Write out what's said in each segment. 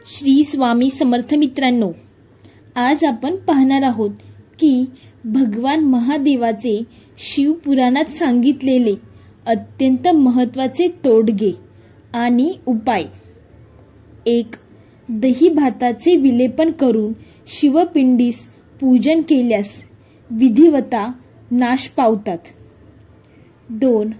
श्री स्वामी समर्थ मित्रांनो, आज आपण पाहणार आहोत की भगवान महादेवाचे शिवपुराणात सांगितलेले अत्यंत महत्त्वाचे तोडगे आणि उपाय. 1. दही भाताचे विलेपन करून शिवपिंडीस पूजन केल्यास विधिवता नाश पावतात. 2.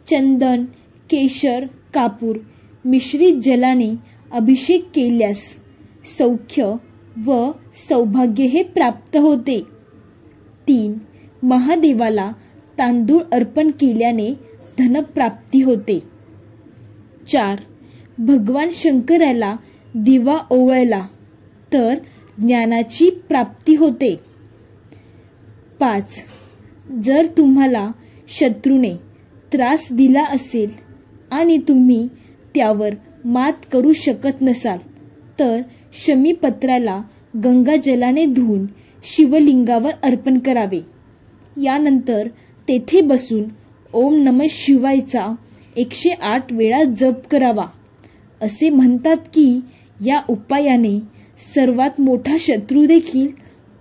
चंदन, केशर, कापूर मिश्रित जलाने अभिषेक केल्यास सौख्य व सौभाग्य हे प्राप्त होते. 3. महादेवाला तांदूळ अर्पण केल्याने धनप्राप्ती होते. 4. भगवान शंकराला दिवा ओवाळला तर ज्ञानाची प्राप्ती होते. 5. जर तुम्हाला शत्रूने त्रास दिला असेल आणि तुम्ही त्यावर मात करू शकत नसाल तर शमीपत्राला गंगाजलाने धुवून शिवलिंगावर अर्पण करावे. यानंतर तेथे बसून ओम नमः शिवायचा 108 वेळा जप करावा. असे म्हणतात की या उपायाने सर्वात मोठा शत्रू देखील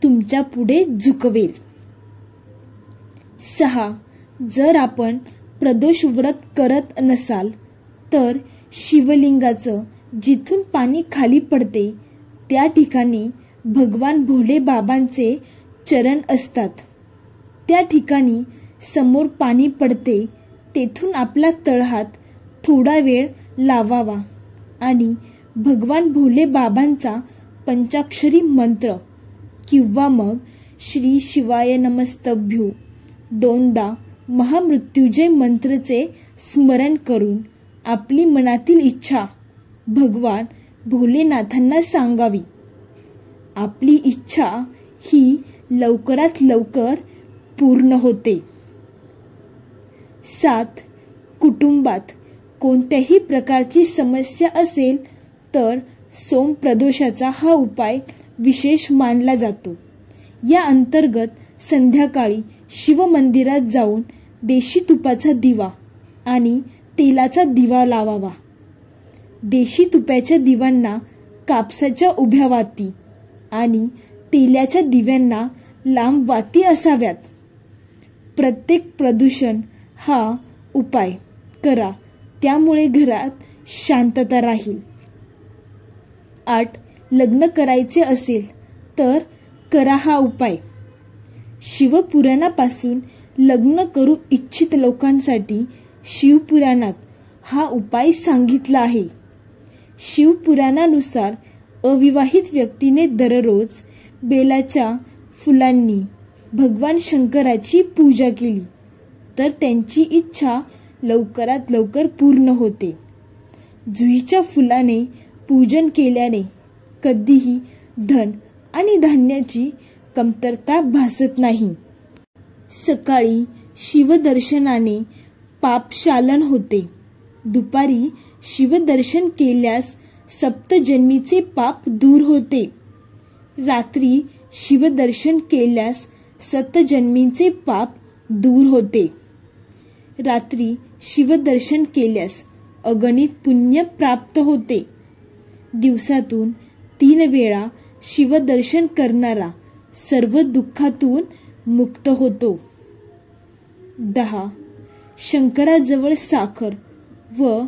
तुमच्या पुढे झुकवेल. 6. जर आपण प्रदोष व्रत करत नसाल तर शिवलिंगाचं जिथून पाणी खाली पडते त्या ठिकाणी भगवान भोले बाबांचे चरण असतात. त्या ठिकाणी समोर पाणी पडते तेथून आपला तळहात थोडा वेळ लावावा आणि भगवान भोले बाबांचा पंचाक्षरी मंत्र किंवा मग श्री शिवाय नमस्तभ्यो 2दा महामृत्युंजय मंत्रचे स्मरण करून आपली मनातील इच्छा भगवान भोलेनाथांना सांगावी. आपली इच्छा ही लवकरात लवकर पूर्ण होते. 7. कुटुंबात कोणत्याही प्रकारची समस्या असेल तर सोमप्रदोषाचा हा उपाय विशेष मानला जातो. या अंतर्गत संध्याकाळी शिवमंदिरात जाऊन देशी तुपाचा दिवा आणि तेलाचा दिवा लावावा. देशी तुपाच्या दिव्यांना कापसाच्या उभ्या वाती आणि तेलाच्या दिव्यांना लांब वाती असाव्यात. प्रत्येक प्रदूषण हा उपाय करा, त्यामुळे घरात शांतता राहील. 8. लग्न करायचे असेल तर करा हा उपाय. शिवपुराणापासून लग्न करू इच्छित लोकांसाठी शिवपुराणात हा उपाय सांगितला आहे. शिवपुराणानुसार अविवाहित व्यक्तीने दररोज बेलाच्या फुलांनी भगवान शंकराची पूजा केली तर त्यांची इच्छा लवकरात लवकर पूर्ण होते. जुईच्या फुलाने पूजन केल्याने कधीही धन आणि धान्याची कमतरता भासत नाही. सकाळी शिवदर्शनाने पापशालन होते. दुपारी शिवदर्शन केल्यास सप्तजन्मीचे पाप दूर होते. रात्री शिवदर्शन केल्यास सप्तजन्मीचे पाप दूर होते. रात्री शिवदर्शन केल्यास अगणित पुण्य प्राप्त होते. दिवसातून 3 वेळा शिवदर्शन करणारा सर्व दुःखातून मुक्त होतो. 10. शंकराजवळ साखर व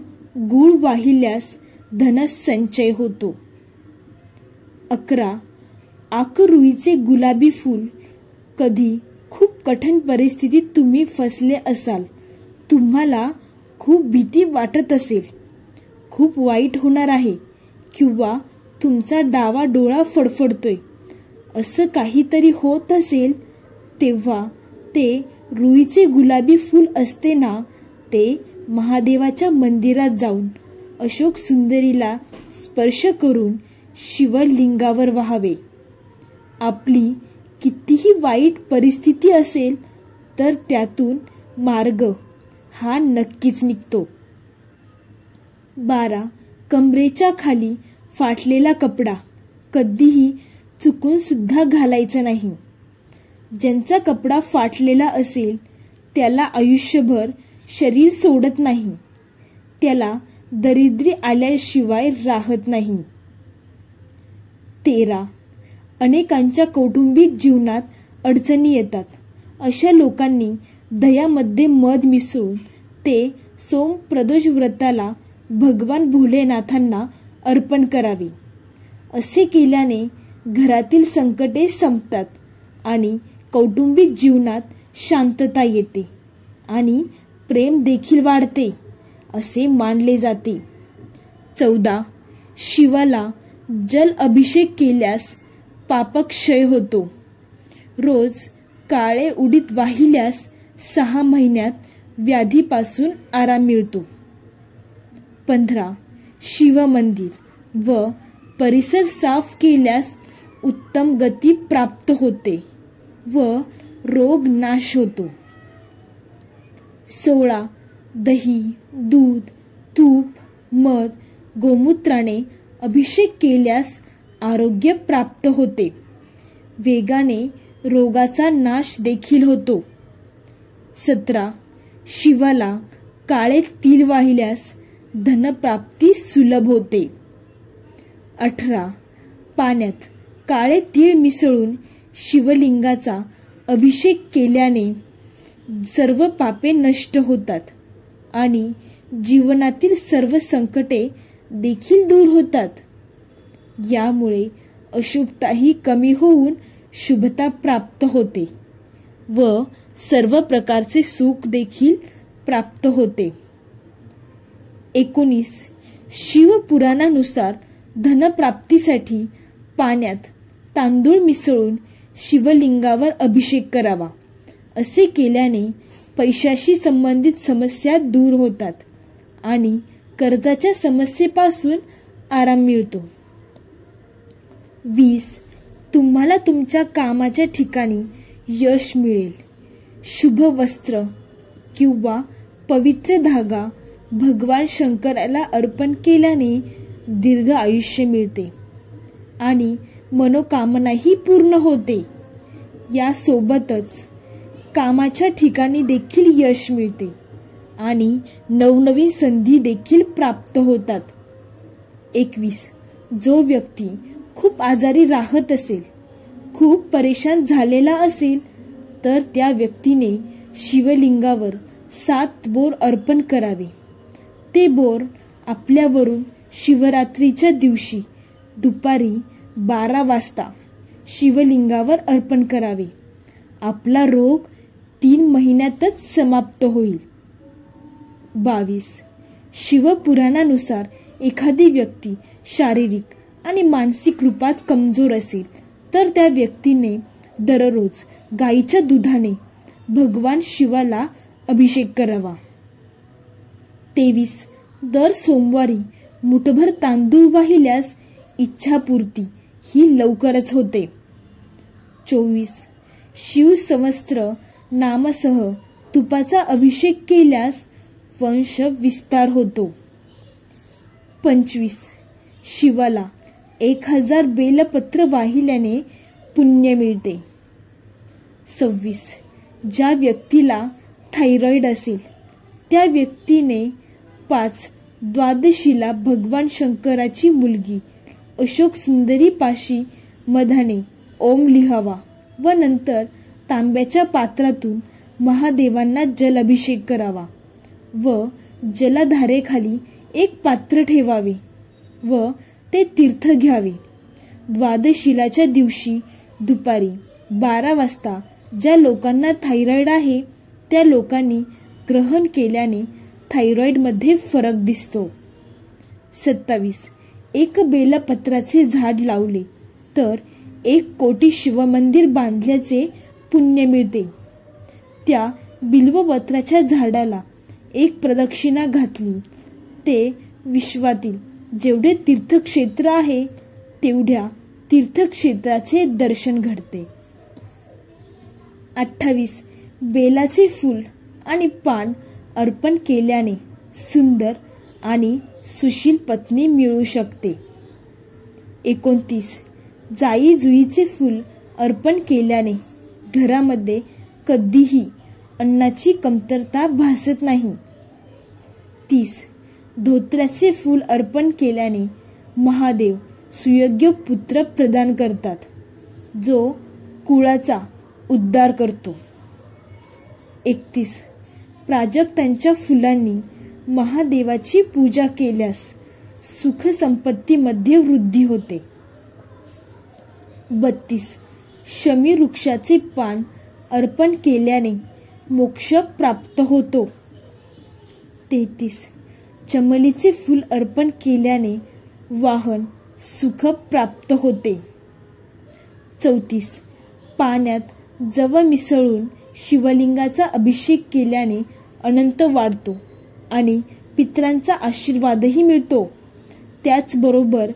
गूळ वाहिल्यास धनसंचय होतो. 11. आकरुईचे गुलाबी फूल. कधी खूप कठीण परिस्थितीत तुम्ही फसले असाल, तुम्हाला खूप भीती वाटत असेल, खूप वाईट होणार आहे किंवा तुमचा डावा डोळा फडफडतोय, असं काहीतरी होत असेल, तेव्हा ते रुईचे गुलाबी फूल असते ना, ते महादेवाच्या मंदिरात जाऊन अशोक सुंदरीला स्पर्श करून शिवलिंगावर वाहावे. आपली कितीही वाईट परिस्थिती असेल तर त्यातून मार्ग हा नक्कीच निघतो. 12. कमरेच्या खाली फाटलेला कपडा कधीही चुकून सुद्धा घालायचा नाही. ज्यांचा कपडा फाटलेला असेल त्याला आयुष्यभर शरीर सोडत नाही, त्याला दरिद्री आल्याशिवाय राहत नाही. 13. अनेकांच्या कौटुंबिक जीवनात अडचणी येतात. अशा लोकांनी दह्यामध्ये मध मिसळून ते सोम प्रदोष व्रताला भगवान भोलेनाथांना अर्पण करावे. असे केल्याने घरातील संकटे संपतात आणि कौटुंबिक जीवनात शांतता येते आणि प्रेम देखील वाढते असे मानले जाते. 14. शिवाला जल अभिषेक केल्यास पापक्षय होतो. रोज काळे उडीद वाहिल्यास 6 महिन्यात व्याधीपासून आराम मिळतो. 15. शिवमंदिर व परिसर साफ केल्यास उत्तम गती प्राप्त होते व रोग नाश होतो. 16. दही, दूध, तूप, मध, गोमूत्राने अभिषेक केल्यास आरोग्य प्राप्त होते. वेगाने रोगाचा नाश देखील होतो. 17. शिवाला काळे तीळ वाहिल्यास धनप्राप्ती सुलभ होते. 18. पाण्यात काळे तीळ मिसळून शिवलिंगाचा अभिषेक केल्याने सर्व पापे नष्ट होतात आणि जीवनातील सर्व संकटे देखील दूर होतात. यामुळे अशुभताही कमी होऊन शुभता प्राप्त होते व सर्व प्रकारचे सुख देखील प्राप्त होते. 19. शिवपुराणानुसार धनप्राप्तीसाठी पाण्यात तांदूळ मिसळून शिवलिंगावर अभिषेक करावा. असे केल्याने पैशाशी संबंधित समस्या दूर होतात आणि कर्जाच्या समस्येपासून आराम मिळतो. 20. तुम्हाला तुमच्या कामाच्या ठिकाणी यश मिळेल. शुभ वस्त्र किंवा पवित्र धागा भगवान शंकराला अर्पण केल्याने दीर्घ आयुष्य मिळते आणि मनोकामनाही पूर्ण होते. यासोबतच कामाच्या ठिकाणी देखील यश मिळते आणि नवनवीन संधी देखील प्राप्त होतात. 21. जो व्यक्ती खूप आजारी राहत असेल, खूप परेशान झालेला असेल, तर त्या व्यक्तीने शिवलिंगावर 7 बोर अर्पण करावे. ते बोर आपल्यावरून शिवरात्रीच्या दिवशी दुपारी 12 वाजता शिवलिंगावर अर्पण करावे. आपला रोग 3 महिन्यातच समाप्त होईल. 22. शिवपुराणानुसार एखादी व्यक्ती शारीरिक आणि मानसिक रूपात कमजोर असेल तर त्या व्यक्तीने दररोज गाईच्या दुधाने भगवान शिवाला अभिषेक करावा. 23. दर सोमवारी मुठभर तांदूळ वाहिल्यास इच्छापूर्ती ही लवकरच होते. 24. शिवसहस्त्र नामसह तुपाचा अभिषेक केल्यास वंश विस्तार होतो. 25. शिवाला 1000 बेलपत्र वाहिल्याने पुण्य मिळते. 26. ज्या व्यक्तीला थायरॉइड असेल त्या व्यक्तीने 5 द्वादशीला भगवान शंकराची मुलगी अशोक सुंदरी पाशी मधाने ओम लिहावा व नंतर तांब्याच्या पात्रातून महादेवांना जलाभिषेक करावा व जलधारेखाली एक पात्र ठेवावे व ते तीर्थ घ्यावे. द्वादशीलाच्या दिवशी दुपारी 12 वाजता ज्या लोकांना थायरॉइड आहे त्या लोकांनी ग्रहण केल्याने थायरॉइडमध्ये फरक दिसतो. 27. एक बेलपत्राचे झाड लावले तर 1 कोटी शिवमंदिर बांधल्याचे पुण्य मिळते. त्या बिल्वपत्राच्या झाडाला 1 प्रदक्षिणा घातली ते विश्वातील जेवढे तीर्थक्षेत्र आहे तेवढ्या तीर्थक्षेत्राचे दर्शन घडते. 28. बेलाचे फूल आणि पान अर्पण केल्याने सुंदर आणि सुशील पत्नी मिळू शकते. 29. जाई जुईचे फूल अर्पण केल्याने घरामध्ये कधीही अन्नाची कमतरता भासत नाही. 30. धोत्र्याचे फूल अर्पण केल्याने महादेव सुयोग्य पुत्र प्रदान करतात, जो कुळाचा उद्धार करतो. 31. प्राजक्तांच्या फुलांनी महादेवाची पूजा केल्यास सुख संपत्तीमध्ये वृद्धी होते. 32. शमी वृक्षाचे पान अर्पण केल्याने मोक्ष प्राप्त होतो. 33. चमेलीचे फूल अर्पण केल्याने वाहन सुख प्राप्त होते. 34. पाण्यात जव मिसळून शिवलिंगाचा अभिषेक केल्याने अनंत वाढतो आणि पितरांचा आशीर्वादही मिळतो. त्याचबरोबर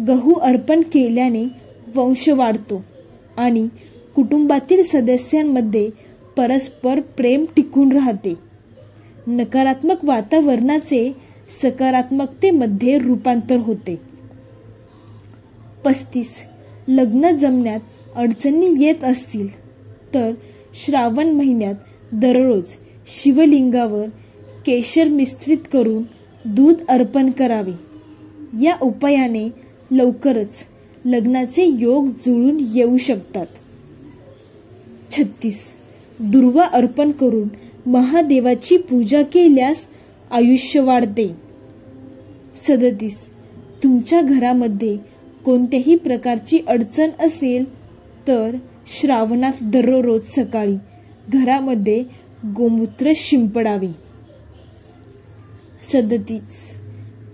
गहू अर्पण केल्याने वंश वाढतो आणि कुटुंबातील सदस्यांमध्ये परस्पर प्रेम टिकून राहते. नकारात्मक वातावरणाचे सकारात्मकतेमध्ये रूपांतर होते. 35. लग्न जमण्यात अडचणी येत असतील तर श्रावण महिन्यात दररोज शिवलिंगावर केशर मिश्रित करून दूध अर्पण करावे. या उपायाने लवकरच लग्नाचे योग जुळून येऊ शकतात. 36. दुर्वा अर्पण करून महादेवाची पूजा केल्यास आयुष्य वाढते. 37. तुमच्या घरामध्ये कोणत्याही प्रकारची अडचण असेल तर श्रावणात दररोज सकाळी घरामध्ये गोमूत्र शिंपडावे. 37.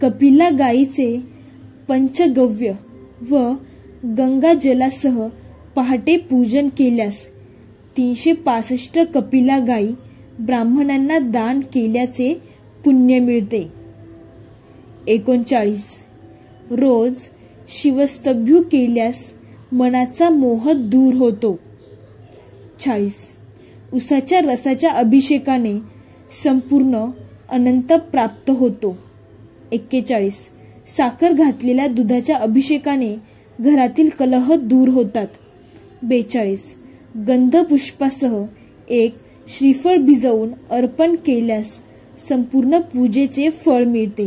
कपिला गायीचे पंचगव्य व गंगाजलासह पहाटे पूजन केल्यास 365 कपिला गायी ब्राह्मणांना दान केल्याचे पुण्य मिळते. 39. रोज शिवस्तंभू केल्यास मनाचा मोह दूर होतो. 40. उसाच्या रसाच्या अभिषेकाने संपूर्ण अनंत प्राप्त होतो. 41. साखर घातलेल्या दुधाच्या अभिषेकाने घरातील कलह दूर होतात. 42. गंधपुष्पासह एक श्रीफळ भिजवून अर्पण केल्यास संपूर्ण पूजेचे फळ मिळते.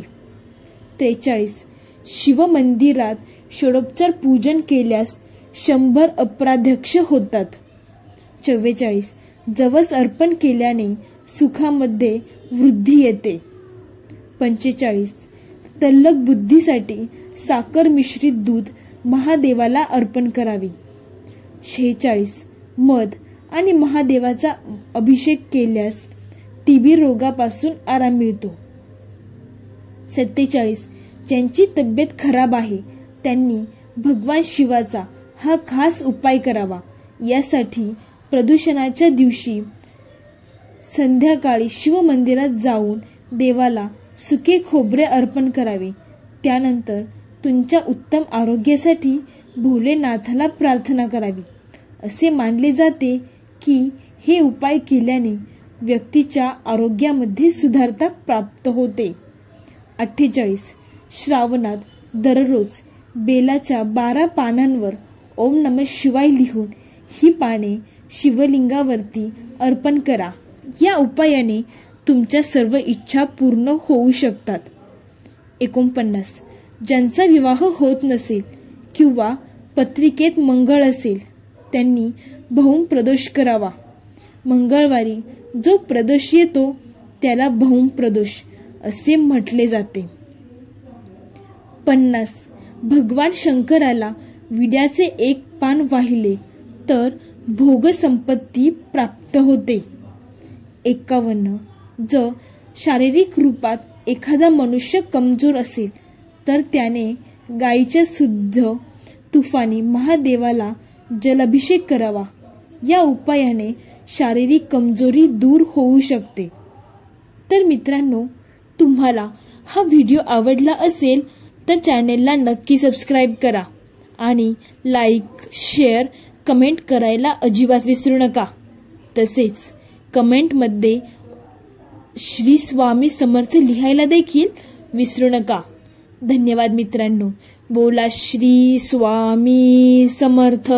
43. शिवमंदिरात षोडोपचार पूजन केल्यास 100 अप्राध्यक्ष होतात. 44. जवस अर्पण केल्याने सुखामध्ये वृद्धी येते. 45. तल्लख बुद्धीसाठी साखर मिश्रित दूध महादेवाला अर्पण करावे. 46. मध आणि महादेवाचा अभिषेक केल्यास टीबी रोगापासून आराम मिळतो. 47. ज्यांची तब्येत खराब आहे त्यांनी भगवान शिवाचा हा खास उपाय करावा. यासाठी प्रदूषणाच्या दिवशी संध्याकाळी शिवमंदिरात जाऊन देवाला सुके खोबरे अर्पण करावे. त्यानंतर तुमच्या उत्तम आरोग्यासाठी भोलेनाथाला प्रार्थना करावी. असे मानले जाते की हे उपाय केल्याने व्यक्तीच्या आरोग्यामध्ये सुधारता प्राप्त होते. 48. श्रावणात दररोज बेलाच्या 12 पानांवर ओम नमः शिवाय लिहून ही पाने शिवलिंगावरती अर्पण करा. या उपायाने तुमच्या सर्व इच्छा पूर्ण होऊ शकतात. 49. ज्यांचा विवाह होत नसेल किंवा पत्रिकेत मंगळ असेल त्यांनी भौम प्रदोष करावा. मंगळवारी जो प्रदोष येतो त्याला भौम प्रदोष असे म्हटले जाते. 50. भगवान शंकराला विड्याचे एक पान वाहिले तर भोग संपत्ती प्राप्त होते. 51. जर शारीरिक रूपात एखादा मनुष्य कमजोर असेल तर त्याने गायीच्या शुद्ध तुपाने महादेवाला जलाभिषेक करावा. या उपायाने शारीरिक कमजोरी दूर होऊ शकते. तर मित्रांनो, तुम्हाला हा व्हिडिओ आवडला असेल तर चॅनेलला नक्की सबस्क्राईब करा आणि लाईक, शेअर, कमेंट करायला अजिबात विसरू नका. तसेच कमेंटमध्ये श्री स्वामी समर्थ लिहायला देखील विसरू नका. धन्यवाद मित्रांनो. बोला श्री स्वामी समर्थ.